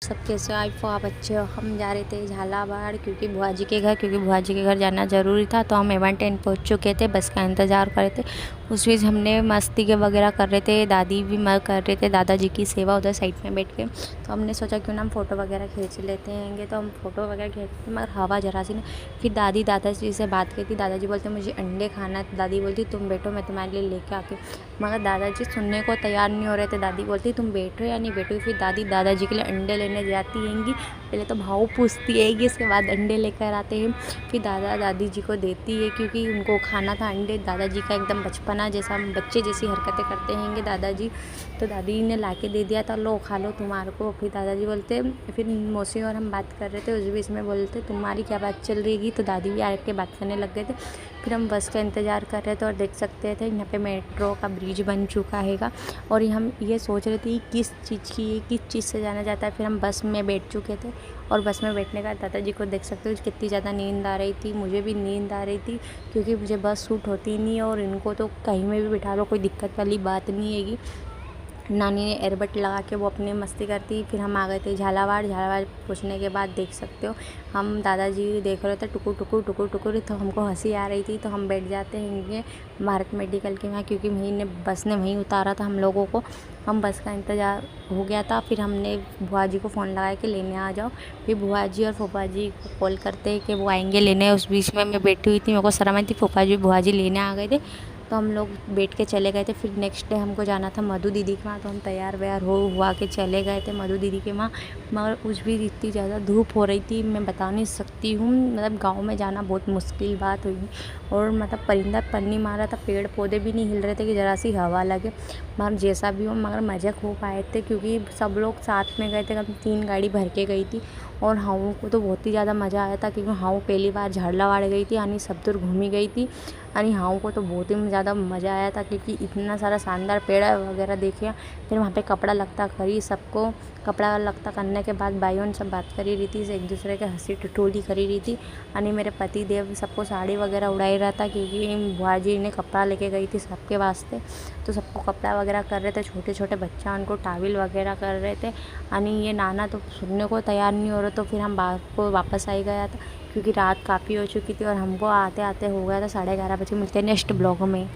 सब कैसे हो? आई फो आप अच्छे हो? हम जा रहे थे झालावाड़ क्योंकि बुआ जी के घर जाना ज़रूरी था, तो हम एवन पहुँच चुके थे, बस का इंतज़ार कर रहे थे। उस बीच हमने मस्ती के वगैरह कर रहे थे, दादी भी कर रहे थे दादाजी की सेवा उधर साइड में बैठ के। तो हमने सोचा क्यों ना हम फ़ोटो वगैरह खींच लेते हैं, तो हम फ़ोटो वगैरह खींचते मगर हवा ज़रा सी ना। फिर दादाजी से बात की थी, दादाजी बोलते मुझे अंडे खाना, दादी बोलती तुम बैठो मैं तुम्हारे लिए लेके आती हूँ, मगर दादाजी सुनने को तैयार नहीं हो रहे थे। दादी बोलती तुम बैठो या नहीं बैठो। फिर दादाजी के लिए अंडे लेने जाती हैंगी, पहले तो भाव पूछती हैगी, इसके बाद अंडे लेकर आते हैं। फिर दादी जी को देती है क्योंकि उनको खाना था अंडे। दादाजी का एकदम बचपना जैसा, बच्चे जैसी हरकतें करते हैंगे दादाजी, तो दादी ने ला के दे दिया था, लो खा लो तुम्हारे को। फिर दादाजी बोलते, फिर मौसी और हम बात कर रहे थे, उस बीच में बोलते तुम्हारी क्या बात चल रही है, तो दादी भी आके बात करने लग गए थे। फिर हम बस का इंतज़ार कर रहे थे और देख सकते थे यहाँ पे मेट्रो का ब्रिज बन चुका हैगा, और हम ये सोच रहे थे किस चीज़ से जाना चाहता है। फिर हम बस में बैठ चुके थे, और बस में बैठने का दादाजी को देख सकते हो कितनी ज़्यादा नींद आ रही थी, मुझे भी नींद आ रही थी क्योंकि मुझे बस सूट होती नहीं है, और इनको तो कहीं में भी बिठा लो कोई दिक्कत वाली बात नहीं हैगी। नानी ने एयरबड लगा के वो अपनी मस्ती करती। फिर हम आ गए थे झालावाड़ पहुँचने के बाद देख सकते हो हम दादाजी देख रहे थे टुकुर, तो हमको हंसी आ रही थी, तो हम बैठ जाते हैं भारत मेडिकल के वहाँ, क्योंकि बस ने वहीं उतारा था हम लोगों को। हम बस का इंतज़ार हो गया था, फिर हमने बुआ जी को फ़ोन लगाया कि लेने आ जाओ। फिर बुआ जी और फूफा जी को कॉल करते हैं कि वो आएंगे लेने। उस बीच में मैं बैठी हुई थी, मेरे को शर्म आई थी, फूफा जी बुआ जी लेने आ गए थे, तो हम लोग बैठ के चले गए थे। फिर नेक्स्ट डे हमको जाना था मधु दीदी के वहाँ, तो हम तैयार व्यार हुआ के चले गए थे मधु दीदी के वहाँ। मगर उस भी इतनी ज़्यादा धूप हो रही थी, मैं बता नहीं सकती हूँ, मतलब गांव में जाना बहुत मुश्किल बात हुई। और मतलब परिंदा पन्नी मारा था, पेड़ पौधे भी नहीं हिल रहे थे कि ज़रा सी हवा लगे। मगर जैसा भी हो, मगर मज़े खूब आए थे क्योंकि सब लोग साथ में गए थे, कम 3 गाड़ी भर के गई थी। और हाँ को तो बहुत ही ज़्यादा मज़ा आया था क्योंकि हाँ पहली बार झालावाड़ गई थी, यानी सब दूर घूमी गई थी। यानी हाँ को तो बहुत ही ज़्यादा मज़ा आया था क्योंकि इतना सारा शानदार पेड़ वगैरह देखे। फिर वहाँ पे कपड़ा लगता करी सबको, कपड़ा लगता करने के बाद भाइयों सब बात करी रही थी, एक दूसरे के हंसी ठिठोली करी रही थी। यानी मेरे पति देव सबको साड़ी वगैरह उड़ाई रहा था क्योंकि बुआ जी ने कपड़ा लेके गई थी सबके वास्ते, तो सबको कपड़ा वगैरह कर रहे थे। छोटे छोटे बच्चा उनको टाविल वगैरह कर रहे थे। यानी ये नाना तो सुनने को तैयार नहीं हो रहा, तो फिर हम वापस आई गया था क्योंकि रात काफ़ी हो चुकी थी और हमको आते आते हो गया था 11:30 बजे। मिलते हैं नेक्स्ट ब्लॉग में।